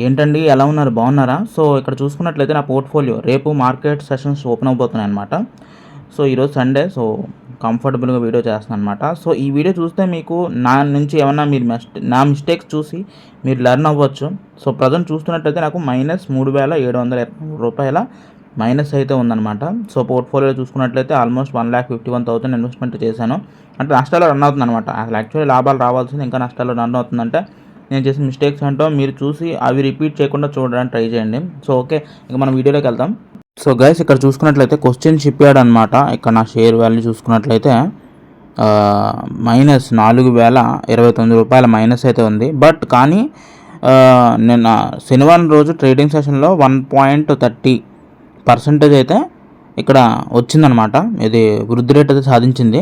ఏంటండి ఎలా ఉన్నారు? బాగున్నారా? సో, ఇక్కడ చూసుకున్నట్లయితే నా పోర్ట్‌ఫోలియో రేపు మార్కెట్ సెషన్స్ ఓపెన్ అవ్వబోతున్నాయన్నమాట. సో, ఈరోజు సండే. సో, కంఫర్టబుల్‌గా వీడియో చేస్తున్నానన్నమాట. సో, ఈ వీడియో చూస్తే మీకు నా నుంచి ఏమన్నా మీరు నా మిస్టేక్స్ చూసి మీరు లెర్న్ అవ్వచ్చు. సో, ప్రెజెంట్ చూస్తున్నట్లయితే నాకు -3,723 మైనస్ అయితే ఉందన్నమాట. సో, పోర్ట్‌ఫోలియోలో చూసుకున్నట్లయితే ఆల్మోస్ట్ 1,51,000 ఇన్వెస్ట్‌మెంట్ చేశాను. అంటే నష్టాల్లో రన్ అవుతుందన్నమాట. అసలు యాక్చువల్లీ లాభాలు రావాల్సింది ఇంకా నష్టాల్లో రన్ అవుతుందంటే నేను చేసిన మిస్టేక్స్ ఏంటో మీరు చూసి అవి రిపీట్ చేయకుండా చూడడానికి ట్రై చేయండి. సో, ఓకే, ఇక మనం వీడియోలోకి వెళ్దాం. సో గైస్, ఇక్కడ చూసుకున్నట్లయితే క్వశ్చన్ షిప్యార్డ్ అనమాట. ఇక్కడ నా షేర్ వాల్యూ చూసుకున్నట్లయితే -4,029 మైనస్ అయితే ఉంది. బట్ కానీ నిన్న శనివారం రోజు ట్రేడింగ్ సెషన్లో 1.30% అయితే ఇక్కడ వచ్చిందనమాట. ఇది వృద్ధి రేట్ అయితే సాధించింది.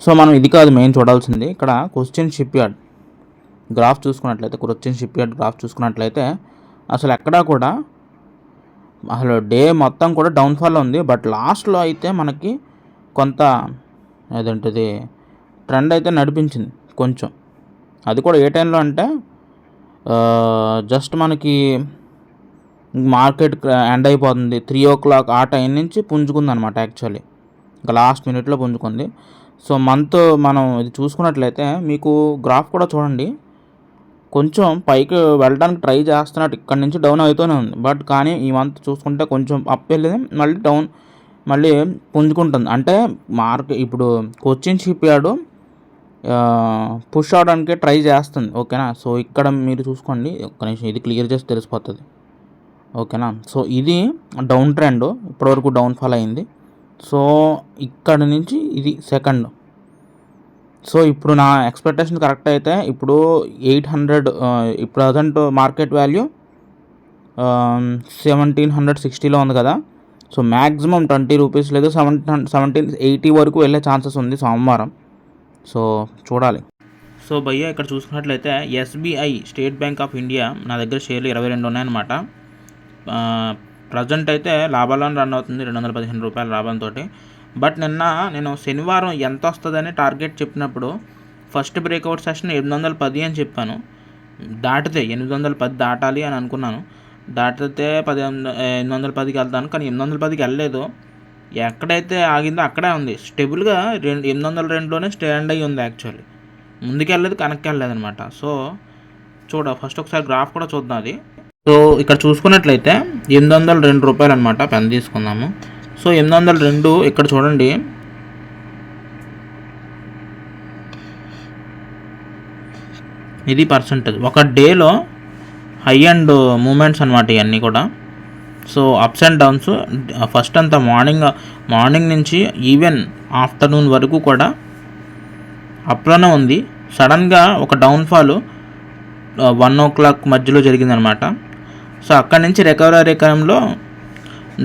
సో మనం ఇది కాదు మెయిన్ చూడాల్సింది. ఇక్కడ క్వశ్చన్ షిప్యార్డ్ గ్రాఫ్ చూసుకున్నట్లయితే గ్రాఫ్ చూసుకున్నట్లయితే అసలు ఎక్కడా కూడా అసలు డే మొత్తం కూడా డౌన్ఫాల్లో ఉంది. బట్ లాస్ట్లో అయితే మనకి కొంత ఏదంటది ట్రెండ్ అయితే నడిపించింది కొంచెం. అది కూడా ఏ టైంలో అంటే జస్ట్ మనకి మార్కెట్ ఎండ్ అయిపోతుంది 3 o'clock ఆ టైం నుంచి పుంజుకుంది అనమాట. యాక్చువల్లీ ఇంకా లాస్ట్ మినిట్లో పుంజుకుంది. సో మంత్ మనం ఇది చూసుకున్నట్లయితే మీకు గ్రాఫ్ కూడా చూడండి, కొంచెం పైకి వెళ్ళడానికి ట్రై చేస్తున్నట్టు ఇక్కడ నుంచి డౌన్ అవుతూనే ఉంది. బట్ కానీ ఈ మంత్ చూసుకుంటే కొంచెం అప్ వెళ్ళింది, మళ్ళీ డౌన్, మళ్ళీ పుంజుకుంటుంది. అంటే ఇప్పుడు కొచ్చిన్ షిప్యార్డ్ పుష్ అవడానికి ట్రై చేస్తుంది. ఓకేనా? సో ఇక్కడ మీరు చూసుకోండి, ఒక్క నిమిషం, ఇది క్లియర్ చేసి తెలిసిపోతుంది. ఓకేనా? సో ఇది డౌన్ ట్రెండ్, ఇప్పటివరకు డౌన్ఫాల్ అయింది. సో ఇక్కడ నుంచి ఇది సెకండ్. సో ఇప్పుడు నా ఎక్స్పెక్టేషన్ కరెక్ట్ అయితే ఇప్పుడు 800 ప్రజెంట్ మార్కెట్ వాల్యూ 1,760లో ఉంది కదా. సో మ్యాక్సిమం 20 రూపీస్ లేదు 1780 వరకు వెళ్ళే ఛాన్సెస్ ఉంది సోమవారం. సో చూడాలి. సో భయ్య, ఇక్కడ చూసుకున్నట్లయితే SBI, state bank of India నా దగ్గర షేర్లు 22 ఉన్నాయన్నమాట. ప్రజెంట్ అయితే లాభాలను రన్ అవుతుంది 215 రూపాయల లాభంతో. బట్ నిన్న నేను శనివారం ఎంత వస్తుందని టార్గెట్ చెప్పినప్పుడు ఫస్ట్ బ్రేక్అవుట్ సెషన్ 810 అని చెప్పాను. దాటితే 810 దాటాలి అని అనుకున్నాను. దాటితే 810కి వెళ్తాను, కానీ 810కి వెళ్ళలేదు. ఎక్కడైతే ఆగిందో అక్కడే ఉంది స్టెబుల్గా. 802లోనే స్టాండ్ అయ్యి ఉంది. యాక్చువల్లీ ముందుకు వెళ్ళలేదు, వెనక్కి వెళ్ళలేదు అనమాట. సో ఫస్ట్ ఒకసారి గ్రాఫ్ కూడా చూద్దాం అది. సో ఇక్కడ చూసుకున్నట్లయితే 802 రూపాయలు అనమాట. పెన్ తీసుకుందాము. సో 802 ఇక్కడ చూడండి, ఇది పర్సంటేజ్. ఒక డేలో హై అండ్ మూమెంట్స్ అనమాట ఇవన్నీ కూడా. So ups and downs first అంతా మార్నింగ్ నుంచి ఈవెన్ ఆఫ్టర్నూన్ వరకు కూడా అప్లోనే ఉంది. సడన్గా ఒక డౌన్ఫాల్ 1 o'clock మధ్యలో జరిగిందనమాట. సో అక్కడి నుంచి రికవరీ క్రమంలో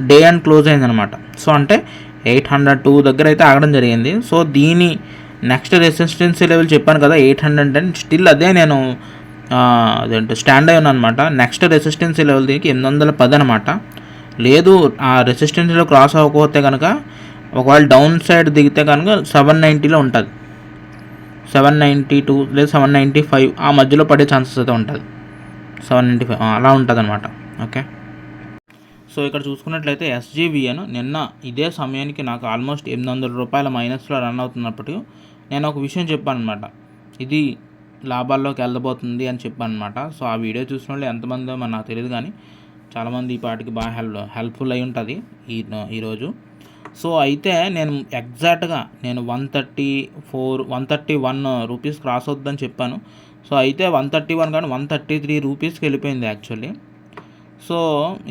డే అండ్ క్లోజ్ అయిందనమాట. సో అంటే 802 దగ్గర అయితే ఆగడం జరిగింది. సో దీని నెక్స్ట్ రెసిస్టెన్సీ లెవెల్ చెప్పాను కదా 810. స్టిల్ అదే నేను అదేంటి స్టాండ్ అయ్యాను అనమాట. నెక్స్ట్ రెసిస్టెన్సీ లెవెల్ దీనికి 810 అనమాట. లేదు ఆ రెసిస్టెన్సీలో క్రాస్ అవ్వకపోతే కనుక, ఒకవేళ డౌన్ సైడ్ దిగితే కనుక 790లో ఉంటుంది. 792 లేదా 795 ఆ మధ్యలో పడే ఛాన్సెస్ అయితే ఉంటుంది. 795 అలా ఉంటుంది అనమాట. ఓకే. సో ఇక్కడ చూసుకున్నట్లయితే ఎస్జీవీఎన్ నిన్న ఇదే సమయానికి నాకు ఆల్మోస్ట్ 800 రూపాయల మైనస్లో రన్ అవుతున్నప్పుడు నేను ఒక విషయం చెప్పాను అనమాట, ఇది లాభాల్లోకి వెళ్ళబోతుంది అని చెప్పాను అనమాట. సో ఆ వీడియో చూసిన వాళ్ళు ఎంతమందో మరి నాకు తెలియదు, కానీ చాలామంది ఈ పాటికి బాగా హెల్ప్ఫుల్ అయి ఉంటుంది ఈరోజు. సో అయితే నేను ఎగ్జాక్ట్గా 131 రూపీస్ క్రాస్ అవుతుందని చెప్పాను. సో అయితే 131 కానీ 133 రూపీస్కి వెళ్ళిపోయింది యాక్చువల్లీ. సో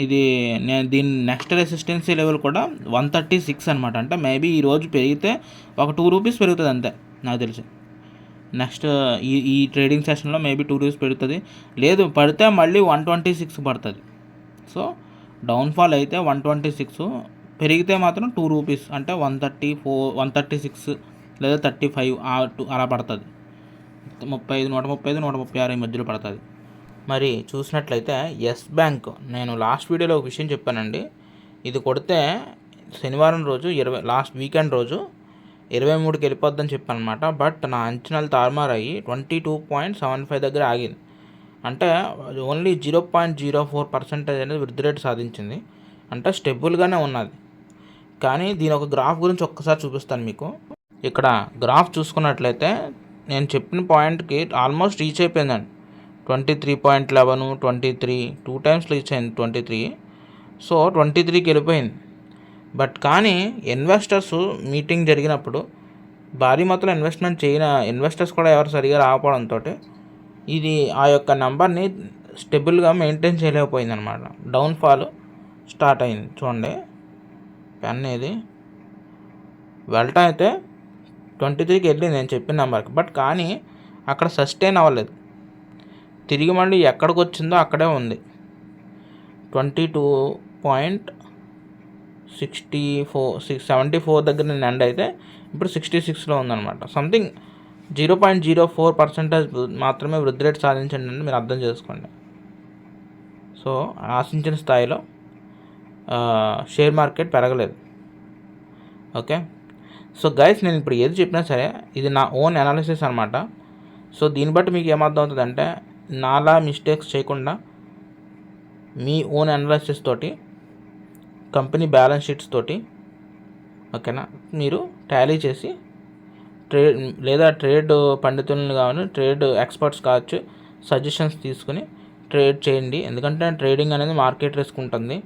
ఇది నేను దీని నెక్స్ట్ రెసిస్టెన్సీ లెవెల్ కూడా 136 అనమాట. అంటే మేబీ ఈరోజు పెరిగితే ఒక 2 రూపీస్ పెరుగుతుంది అంతే నాకు తెలిసి. నెక్స్ట్ ఈ ట్రేడింగ్ సెషన్లో మేబీ 2 రూపీస్ పెరుగుతుంది. లేదు పడితే మళ్ళీ 126 పడుతుంది. సో డౌన్ఫాల్ అయితే 126, పెరిగితే మాత్రం 2 రూపీస్ అంటే 134, 136 లేదా 35 అలా పడుతుంది. 135, 136 ఈ మధ్యలో పడుతుంది. మరి చూసినట్లయితే ఎస్ బ్యాంక్, నేను లాస్ట్ వీడియోలో ఒక విషయం చెప్పానండి. ఇది కొడితే శనివారం రోజు లాస్ట్ వీకెండ్ రోజు 23కి వెళ్ళిపోద్దని చెప్పాను అనమాట. బట్ నా అంచనాలు తారుమారయ్యి 22.75 దగ్గర ఆగింది. అంటే ఓన్లీ 0.04% అనేది వృద్ధి రేటు సాధించింది. అంటే స్టెబుల్గానే ఉన్నది. కానీ దీని ఒక గ్రాఫ్ గురించి ఒక్కసారి చూపిస్తాను మీకు. ఇక్కడ గ్రాఫ్ చూసుకున్నట్లయితే నేను చెప్పిన పాయింట్కి ఆల్మోస్ట్ రీచ్ అయిపోయిందండి. 23.11, 23 2 టైమ్స్ రీచ్ అయింది 23. సో 23కి వెళ్ళిపోయింది. బట్ కానీ ఇన్వెస్టర్స్ మీటింగ్ జరిగినప్పుడు భారీ మొత్తంలో ఇన్వెస్ట్మెంట్ ఇన్వెస్టర్స్ కూడా ఎవరు సరిగా రాకపోవడంతో ఇది ఆ యొక్క నెంబర్ని స్టెబుల్గా మెయింటైన్ చేయలేకపోయింది అనమాట. డౌన్ఫాల్ స్టార్ట్ అయింది. చూడండి పెన్ ఇది వెళ్ళటం అయితే 23కి వెళ్ళింది నేను చెప్పిన నెంబర్కి. బట్ కానీ అక్కడ సస్టైన్ అవ్వలేదు. తిరిగి మళ్ళీ ఎక్కడికి వచ్చిందో అక్కడే ఉంది. 74 దగ్గర నేను ఎండ్ అయితే ఇప్పుడు 66లో ఉందన్నమాట. సంథింగ్ 0.04% మాత్రమే వృద్ధి రేటు సాధించండి అని మీరు అర్థం చేసుకోండి. సో ఆశించిన స్థాయిలో షేర్ మార్కెట్ పెరగలేదు. ఓకే, సో గైస్ నేను ఇప్పుడు ఏది చెప్పినా సరే ఇది నా ఓన్ అనాలిసిస్ అనమాట. సో దీన్ని బట్టి మీకు ఏమర్థం అవుతుందంటే నాలా మిస్టేక్స్ చేయకుండా మీ ఓన్ అనాలిసిస్ తోటి కంపెనీ బ్యాలెన్స్ షీట్స్ తోటి ఓకేనా మీరు టాలీ చేసి ట్రేడ్ పండితులను కావాలి, ట్రేడ్ ఎక్స్పర్ట్స్ కావచ్చు, సజెషన్స్ తీసుకుని ట్రేడ్ చేయండి. ఎందుకంటే ట్రేడింగ్ అనేది మార్కెట్ రిస్క్ ఉంటుంది,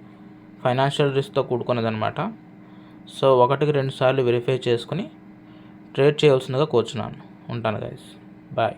ఫైనాన్షియల్ రిస్క్తో కూడుకున్నది అనమాట. సో 1-2 సార్లు వెరిఫై చేసుకుని ట్రేడ్ చేయవలసిందిగా కోరుచున్నాను. ఉంటాను గైస్, బాయ్.